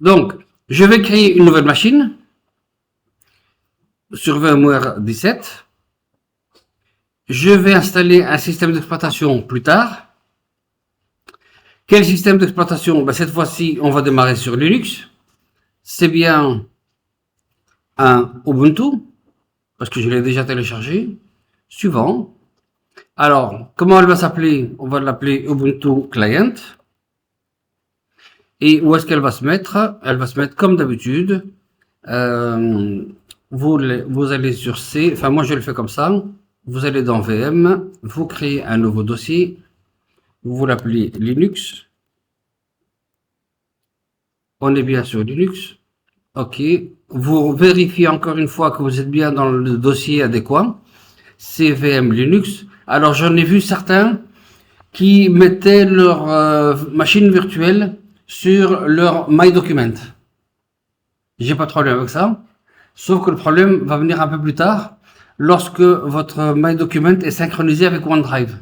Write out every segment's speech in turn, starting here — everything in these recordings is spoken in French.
Donc, je vais créer une nouvelle machine sur VMware 17. Je vais installer un système d'exploitation plus tard. Quel système d'exploitation? Cette fois-ci, on va démarrer sur Linux. C'est bien un Ubuntu, parce que je l'ai déjà téléchargé. Suivant. Alors, comment elle va s'appeler? On va l'appeler Ubuntu Client. Et où est-ce qu'elle va se mettre? Elle va se mettre comme d'habitude. Vous allez sur C, enfin moi je le fais comme ça. Vous allez dans VM, vous créez un nouveau dossier. Vous l'appelez Linux. On est bien sur Linux. OK. Vous vérifiez encore une fois que vous êtes bien dans le dossier adéquat. C'est VM Linux. Alors j'en ai vu certains qui mettaient leur machine virtuelle sur leur MyDocument. J'ai pas de problème avec ça. Sauf que le problème va venir un peu plus tard lorsque votre MyDocument est synchronisé avec OneDrive.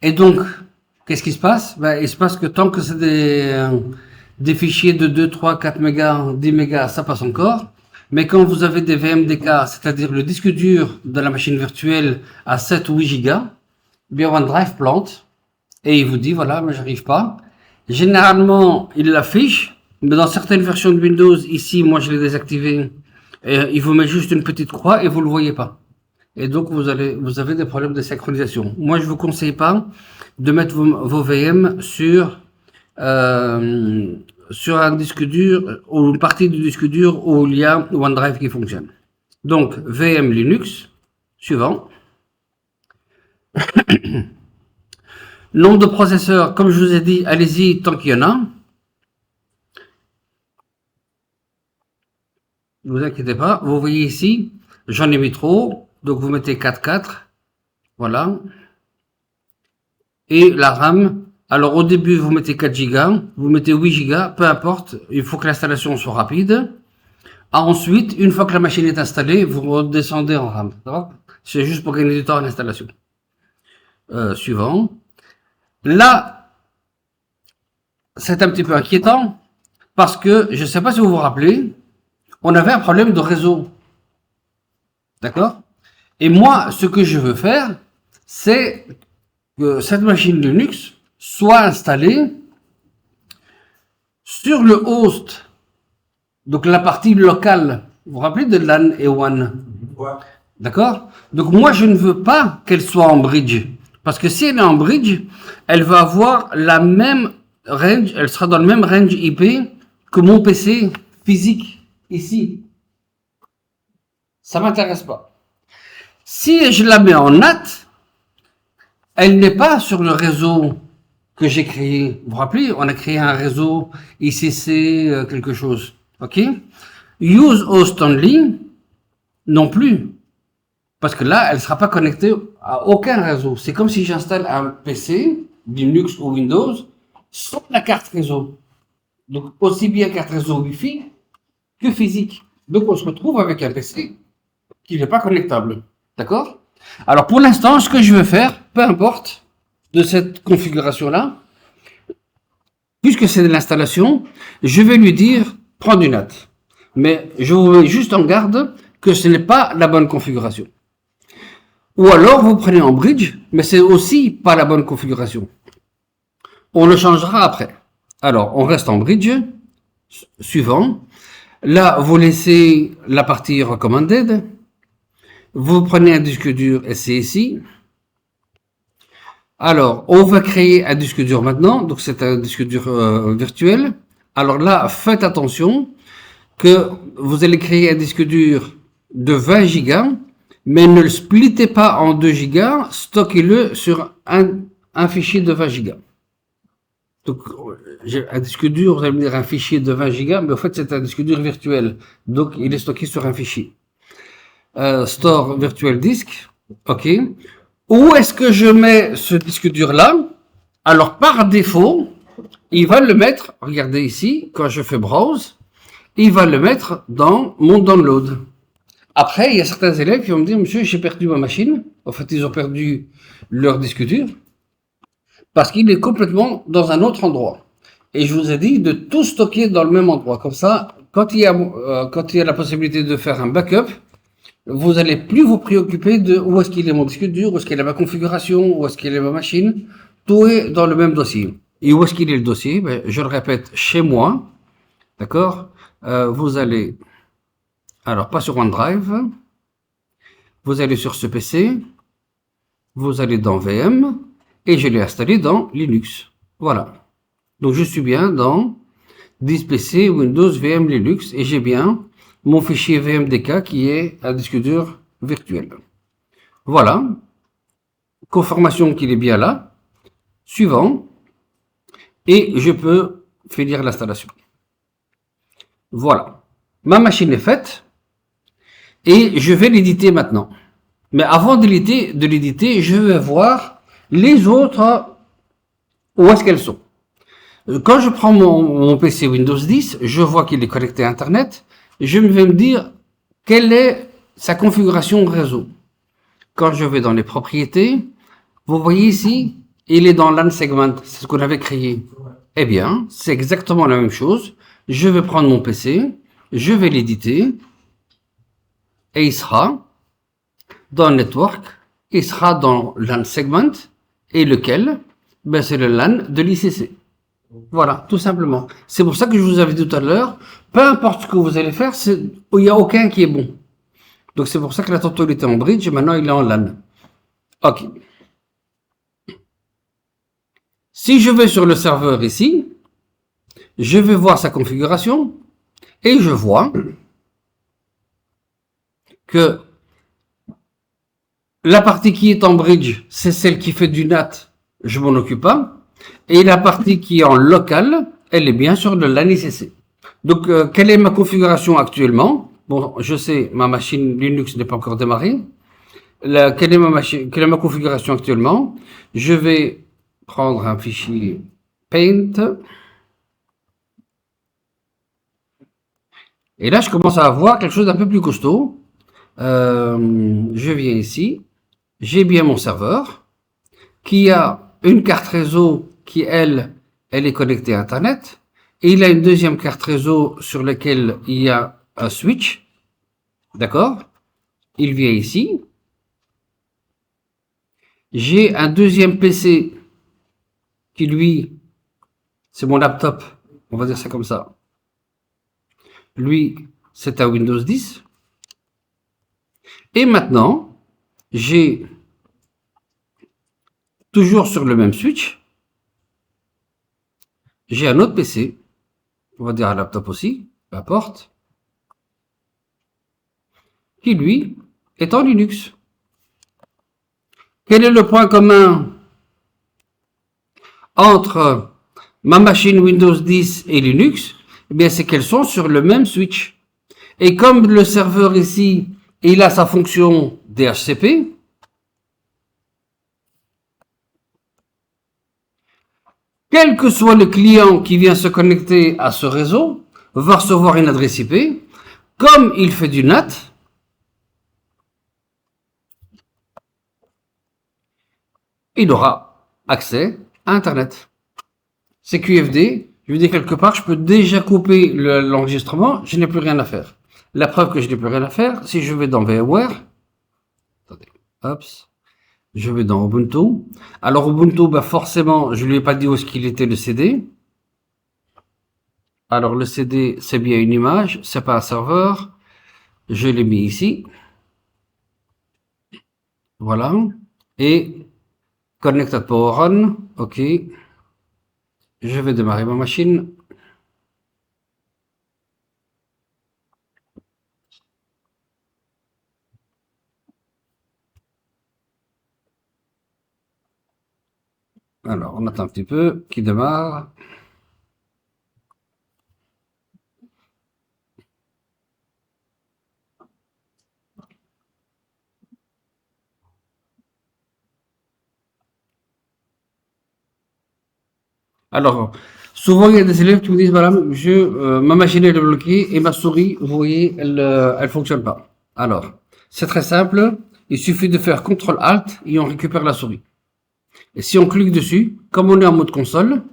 Et donc, qu'est-ce qui se passe? Il se passe que tant que c'est des fichiers de 2, 3, 4 mégas, 10 mégas, ça passe encore. Mais quand vous avez des VMDK, c'est-à-dire le disque dur de la machine virtuelle à 7 ou 8 gigas, bien OneDrive plante et il vous dit voilà, mais j'arrive pas. Généralement, il l'affiche, mais dans certaines versions de Windows, ici, moi je l'ai désactivé, il vous met juste une petite croix et vous le voyez pas. Et donc vous avez des problèmes de synchronisation. Moi, je vous conseille pas de mettre vos VM sur un disque dur ou une partie du disque dur où il y a OneDrive qui fonctionne. Donc VM Linux, suivant. Nombre de processeurs, comme je vous ai dit, allez-y tant qu'il y en a. Ne vous inquiétez pas. Vous voyez ici, j'en ai mis trop. Donc vous mettez 4. Voilà. Et la RAM, alors au début vous mettez 4 Go, vous mettez 8 Go, peu importe. Il faut que l'installation soit rapide. Ensuite, une fois que la machine est installée, vous redescendez en RAM. C'est juste pour gagner du temps à l'installation. Suivant. Là, c'est un petit peu inquiétant parce que, je ne sais pas si vous vous rappelez, on avait un problème de réseau. D'accord? Et moi, ce que je veux faire, c'est que cette machine Linux soit installée sur le host, donc la partie locale. Vous vous rappelez de LAN et WAN? Ouais. D'accord? Donc moi, je ne veux pas qu'elle soit en bridge. Parce que si elle est en bridge, elle va avoir la même range, elle sera dans le même range IP que mon PC physique ici. Ça m'intéresse pas. Si je la mets en NAT, elle n'est pas sur le réseau que j'ai créé. Vous vous rappelez, on a créé un réseau ICC quelque chose. OK? Use host only, non plus. Parce que là, elle ne sera pas connectée à aucun réseau. C'est comme si j'installe un PC, Linux ou Windows, sans la carte réseau. Donc, aussi bien carte réseau Wi-Fi que physique. Donc, on se retrouve avec un PC qui n'est pas connectable. D'accord? Alors, pour l'instant, ce que je veux faire, peu importe de cette configuration-là, puisque c'est de l'installation, je vais lui dire, prends du NAT. Mais je vous mets juste en garde que ce n'est pas la bonne configuration. Ou alors, vous prenez en bridge, mais c'est aussi pas la bonne configuration. On le changera après. Alors, on reste en bridge. Suivant. Là, vous laissez la partie recommanded. Vous prenez un disque dur SCSI. Alors, on va créer un disque dur maintenant. Donc, c'est un disque dur virtuel. Alors là, faites attention que vous allez créer un disque dur de 20 Go, mais ne le splittez pas en 2 Go, stockez-le sur un fichier de 20 Go. Donc, j'ai un disque dur, vous allez me dire un fichier de 20 Go, mais en fait, c'est un disque dur virtuel. Donc, il est stocké sur un fichier. Store virtual disk. OK. Où est-ce que je mets ce disque dur-là? Alors, par défaut, il va le mettre, regardez ici, quand je fais browse, il va le mettre dans mon download. Après, il y a certains élèves qui vont me dire, monsieur, j'ai perdu ma machine. En fait, ils ont perdu leur disque dur parce qu'il est complètement dans un autre endroit. Et je vous ai dit de tout stocker dans le même endroit. Comme ça, quand il y a la possibilité de faire un backup, vous allez plus vous préoccuper de où est-ce qu'il est mon disque dur, où est-ce qu'il est ma configuration, où est-ce qu'il est ma machine. Tout est dans le même dossier. Et où est-ce qu'il est le dossier? Ben, je le répète, chez moi. D'accord? Vous allez, alors pas sur OneDrive, vous allez sur ce PC, vous allez dans VM, et je l'ai installé dans Linux. Voilà. Donc je suis bien dans 10 PC Windows VM Linux, et j'ai bien mon fichier VMDK qui est un disque dur virtuel. Voilà. Confirmation qu'il est bien là. Suivant. Et je peux finir l'installation. Voilà. Ma machine est faite. Et je vais l'éditer maintenant. Mais avant de l'éditer, je vais voir les autres, où est-ce qu'elles sont. Quand je prends mon PC Windows 10, je vois qu'il est connecté à Internet. Je vais me dire quelle est sa configuration réseau. Quand je vais dans les propriétés, vous voyez ici, il est dans LAN segment, c'est ce qu'on avait créé. Eh bien, c'est exactement la même chose. Je vais prendre mon PC, je vais l'éditer, et il sera dans le network, il sera dans LAN segment, et lequel? Ben, c'est le LAN de l'ICC. Voilà, tout simplement. C'est pour ça que je vous avais dit tout à l'heure, peu importe ce que vous allez faire, il n'y a aucun qui est bon. Donc c'est pour ça que la totalité en bridge, et maintenant il est en LAN. Ok. Si je vais sur le serveur ici, je vais voir sa configuration, et je vois que la partie qui est en bridge, c'est celle qui fait du NAT, je m'en occupe pas. Et la partie qui est en local, elle est bien sûr de LAN ICC. Donc, quelle est ma configuration actuellement? Bon, je sais, ma machine Linux n'est pas encore démarrée. Quelle est ma configuration actuellement? Je vais prendre un fichier Paint. Et là, je commence à avoir quelque chose d'un peu plus costaud. Je viens ici. J'ai bien mon serveur qui a une carte réseau qui, elle est connectée à Internet. Et il a une deuxième carte réseau sur laquelle il y a un switch. D'accord? Il vient ici. J'ai un deuxième PC qui, lui, c'est mon laptop. On va dire ça comme ça. Lui, c'est un Windows 10. Et maintenant, j'ai toujours sur le même switch, j'ai un autre PC, on va dire un laptop aussi, peu importe, qui lui est en Linux. Quel est le point commun entre ma machine Windows 10 et Linux? Eh bien, c'est qu'elles sont sur le même switch. Et comme le serveur ici, il a sa fonction DHCP, quel que soit le client qui vient se connecter à ce réseau, va recevoir une adresse IP. Comme il fait du NAT, il aura accès à Internet. C'est QFD. Je vous dis quelque part, je peux déjà couper l'enregistrement, je n'ai plus rien à faire. La preuve que je n'ai plus rien à faire, si je vais dans VMware, attendez, hop, je vais dans Ubuntu. Alors Ubuntu, bah forcément, je lui ai pas dit où est-ce qu'il était le CD. Alors le CD, c'est bien une image, c'est pas un serveur. Je l'ai mis ici. Voilà. Et Connected Power On. OK. Je vais démarrer ma machine. Alors, on attend un petit peu qu'il démarre. Alors, souvent, il y a des élèves qui me disent, voilà, ma machine est bloquée et ma souris, vous voyez, elle fonctionne pas. Alors, c'est très simple. Il suffit de faire CTRL-ALT et on récupère la souris. Et si on clique dessus, comme on est en mode console,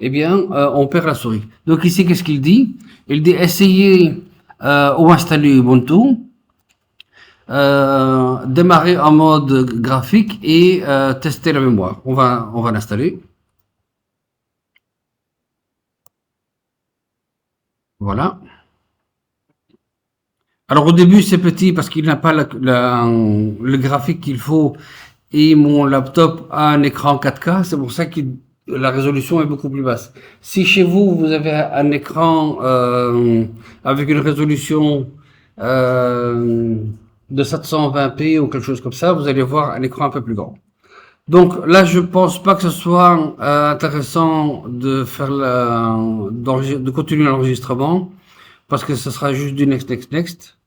eh bien, on perd la souris. Donc ici, qu'est-ce qu'il dit? Il dit essayer ou installer Ubuntu, démarrer en mode graphique et tester la mémoire. On va l'installer. Voilà. Alors au début c'est petit parce qu'il n'a pas le graphique qu'il faut et mon laptop a un écran 4K, c'est pour ça que la résolution est beaucoup plus basse. Si chez vous vous avez un écran avec une résolution de 720p ou quelque chose comme ça, vous allez voir un écran un peu plus grand. Donc là, je pense pas que ce soit intéressant de faire de continuer l'enregistrement parce que ce sera juste du next, next, next.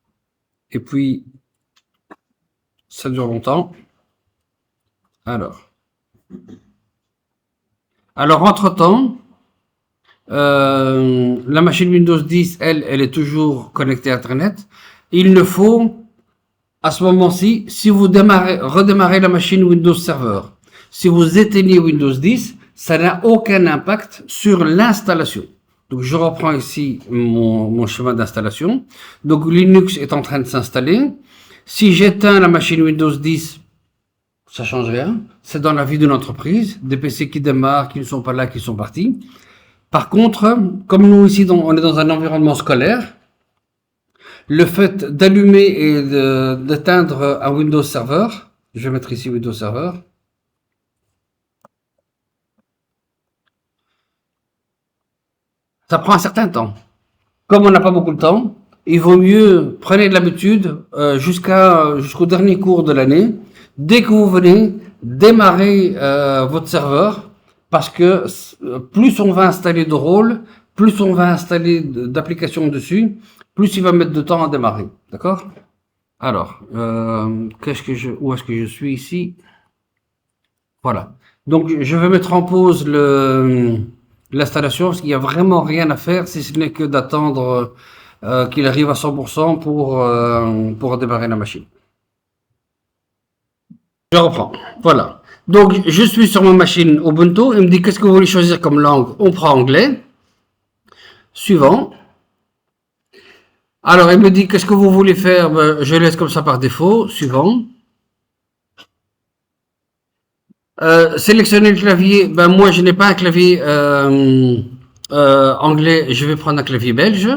Et puis, ça dure longtemps. Alors, entre-temps, la machine Windows 10, elle est toujours connectée à Internet. Il ne faut, à ce moment-ci, si vous redémarrez la machine Windows Server, si vous éteignez Windows 10, ça n'a aucun impact sur l'installation. Donc, je reprends ici mon schéma d'installation. Donc, Linux est en train de s'installer. Si j'éteins la machine Windows 10, ça change rien. C'est dans la vie d'une entreprise. Des PC qui démarrent, qui ne sont pas là, qui sont partis. Par contre, comme nous ici, on est dans un environnement scolaire, le fait d'allumer et d'éteindre un Windows Server, je vais mettre ici Windows Server. Ça prend un certain temps. Comme on n'a pas beaucoup de temps, il vaut mieux prenez de l'habitude jusqu'au dernier cours de l'année. Dès que vous venez, démarrer votre serveur parce que plus on va installer de rôles, plus on va installer d'applications dessus, plus il va mettre de temps à démarrer. D'accord? Alors, où est-ce que je suis ici? Voilà. Donc, je vais mettre en pause l'installation parce qu'il n'y a vraiment rien à faire si ce n'est que d'attendre qu'il arrive à 100% pour démarrer la machine. Je reprends. Voilà. Donc, je suis sur ma machine Ubuntu. Il me dit qu'est-ce que vous voulez choisir comme langue? On prend anglais. Suivant. Alors, il me dit qu'est-ce que vous voulez faire? Ben, je laisse comme ça par défaut. Suivant. Sélectionner le clavier. Ben, moi, je n'ai pas un clavier anglais. Je vais prendre un clavier belge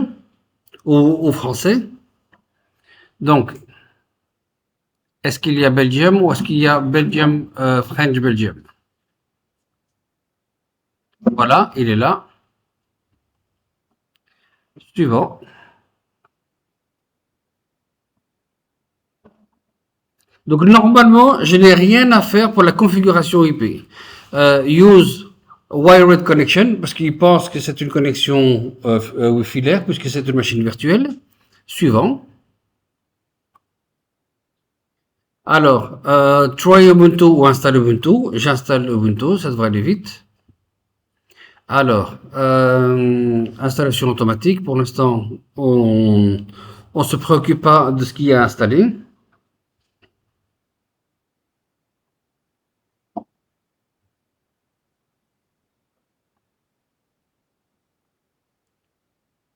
ou français. Donc, est-ce qu'il y a Belgium ou est-ce qu'il y a Belgium, French Belgium? Voilà, il est là. Suivant. Donc normalement, je n'ai rien à faire pour la configuration IP. Use wired connection, parce qu'il pense que c'est une connexion filaire, puisque c'est une machine virtuelle. Suivant. Alors, try Ubuntu ou installe Ubuntu. J'installe Ubuntu, ça devrait aller vite. Alors, installation automatique. Pour l'instant, on ne se préoccupe pas de ce qu'il y a installé.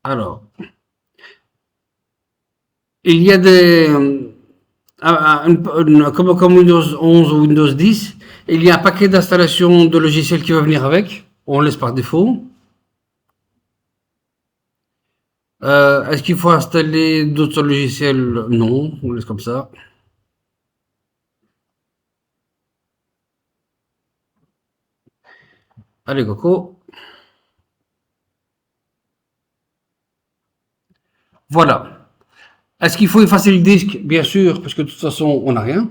Alors, il y a comme Windows 11 ou Windows 10, il y a un paquet d'installation de logiciels qui va venir avec. On laisse par défaut. Est-ce qu'il faut installer d'autres logiciels? Non, on laisse comme ça. Allez, Coco. Voilà. Est-ce qu'il faut effacer le disque? Bien sûr, parce que de toute façon, on n'a rien.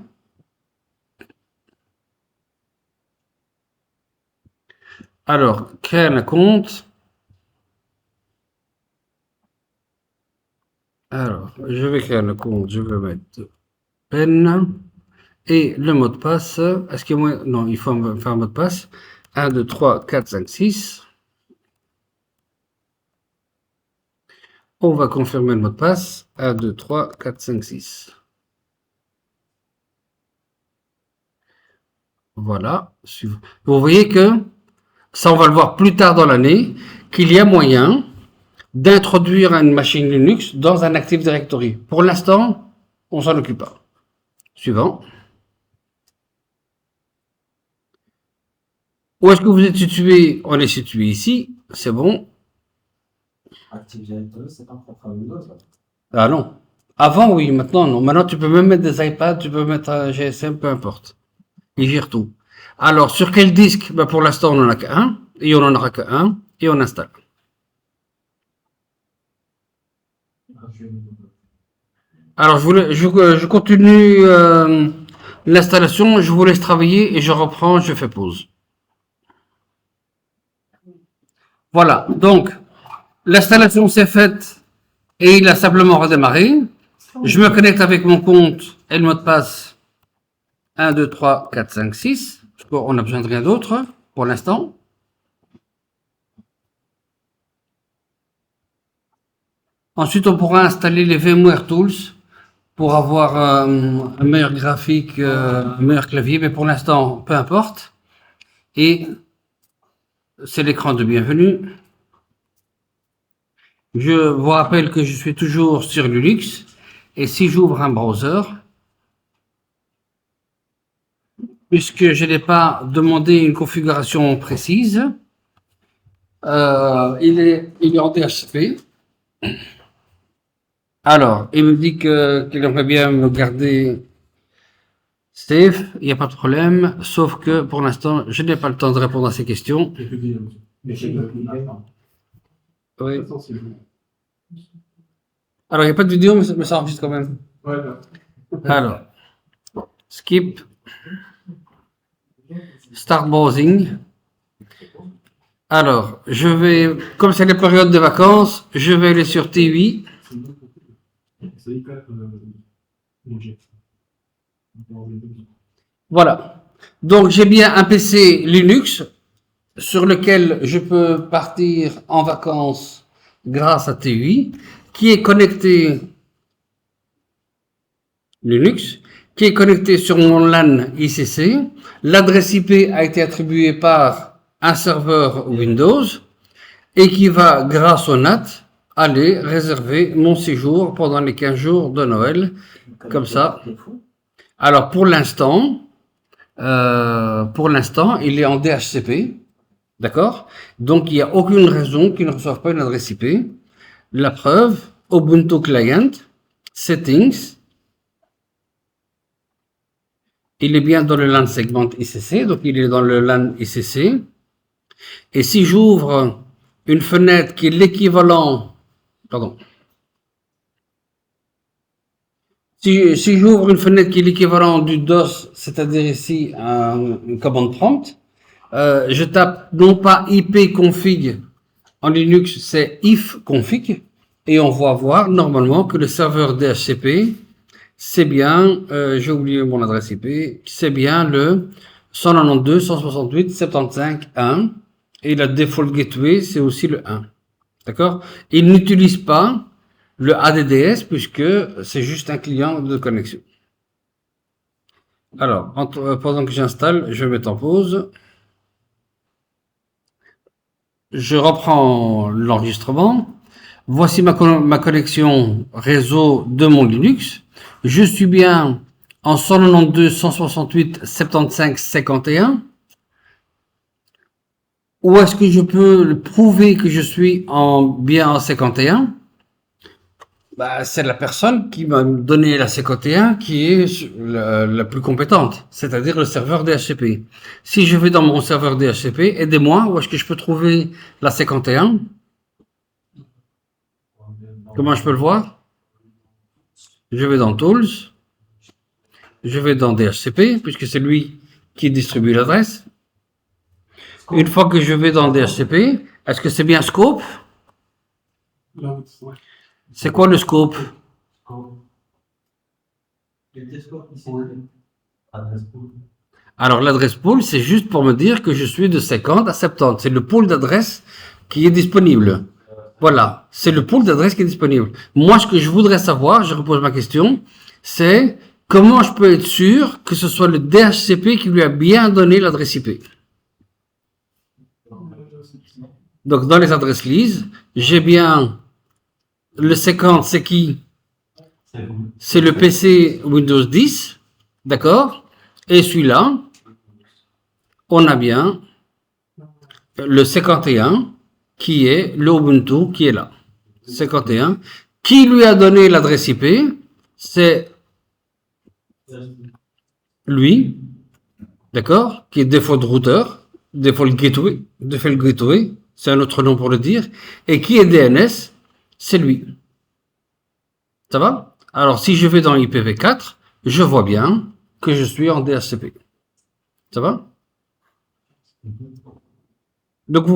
Alors, créer un compte. Alors, je vais créer un compte. Je vais mettre PEN. Et le mot de passe. Est-ce qu'il y a moins? Non, il faut faire un mot de passe. 1, 2, 3, 4, 5, 6. On va confirmer le mot de passe. 1, 2, 3, 4, 5, 6. Voilà. Vous voyez que Ça, on va le voir plus tard dans l'année, qu'il y a moyen d'introduire une machine Linux dans un Active Directory. Pour l'instant, on s'en occupe pas. Suivant. Où est-ce que vous êtes situé? On est situé ici, c'est bon. Active Directory, c'est pas propre à Windows, ça. Ah non. Avant, oui, maintenant, non. Maintenant, tu peux même mettre des iPads, tu peux mettre un GSM, peu importe. Il gère tout. Alors, sur quel disque? Ben, pour l'instant, on n'en a qu'un, et on n'en aura qu'un, et on installe. Alors, je continue l'installation, je vous laisse travailler, et je reprends, je fais pause. Voilà, donc, l'installation s'est faite, et il a simplement redémarré. Je me connecte avec mon compte et le mot de passe 1, 2, 3, 4, 5, 6. On n'a besoin de rien d'autre pour l'instant. Ensuite, on pourra installer les VMware Tools pour avoir un meilleur graphique, un meilleur clavier, mais pour l'instant, peu importe. Et c'est l'écran de bienvenue. Je vous rappelle que je suis toujours sur Linux. Et si j'ouvre un browser, puisque je n'ai pas demandé une configuration précise, il est en DHCP. Alors, il me dit qu'il aimerait bien me garder safe, il n'y a pas de problème, sauf que pour l'instant, je n'ai pas le temps de répondre à ces questions. Oui. Alors, il n'y a pas de vidéo, mais ça enregistre quand même. Alors, skip, start browsing. Alors, je vais, comme c'est les périodes de vacances, je vais aller sur TV. Voilà. Donc, j'ai bien un PC Linux sur lequel je peux partir en vacances grâce à TUI, qui est connecté Linux, qui est connecté sur mon LAN ICC. L'adresse IP a été attribuée par un serveur Windows et qui va, grâce au NAT, aller réserver mon séjour pendant les 15 jours de Noël, comme ça. Alors, pour l'instant, il est en DHCP, d'accord? Donc, il n'y a aucune raison qu'il ne reçoive pas une adresse IP. La preuve, Ubuntu Client, Settings, il est bien dans le LAN segment ICC, donc il est dans le LAN ICC. Et si j'ouvre une fenêtre qui est l'équivalent, pardon, si j'ouvre une fenêtre qui est l'équivalent du DOS, c'est-à-dire ici une commande prompt, je tape non pas ipconfig en Linux, c'est ifconfig, et on va voir normalement que le serveur DHCP, c'est bien, j'ai oublié mon adresse IP, c'est bien le 192.168.75.1, et la default gateway, c'est aussi le 1. D'accord? Il n'utilise pas le ADDS puisque c'est juste un client de connexion. Alors, pendant que j'installe, je vais mettre en pause. Je reprends l'enregistrement. Voici ma connexion réseau de mon Linux. Je suis bien en 192.168.75.51. Où est-ce que je peux prouver que je suis bien en 51? Bah, c'est la personne qui m'a donné la C51 qui est la plus compétente, c'est-à-dire le serveur DHCP. Si je vais dans mon serveur DHCP, aidez-moi, où est-ce que je peux trouver la C51? Comment je peux le voir? Je vais dans Tools, je vais dans DHCP, puisque c'est lui qui distribue l'adresse. Une fois que je vais dans DHCP, est-ce que c'est bien Scope? C'est quoi le scope? Alors l'adresse pool, c'est juste pour me dire que je suis de 50 à 70. C'est le pool d'adresses qui est disponible. Voilà, c'est le pool d'adresses qui est disponible. Moi, ce que je voudrais savoir, je repose ma question, c'est comment je peux être sûr que ce soit le DHCP qui lui a bien donné l'adresse IP? Donc, dans les adresses lise, j'ai bien le 50, c'est qui? C'est le PC Windows 10, d'accord? Et celui-là, on a bien le 51 qui est l'Ubuntu qui est là. 51. Qui lui a donné l'adresse IP? C'est lui, d'accord? Qui est default router, default gateway, c'est un autre nom pour le dire. Et qui est DNS? C'est lui. Ça va? Alors, si je vais dans IPv4, je vois bien que je suis en DHCP. Ça va? Donc, vous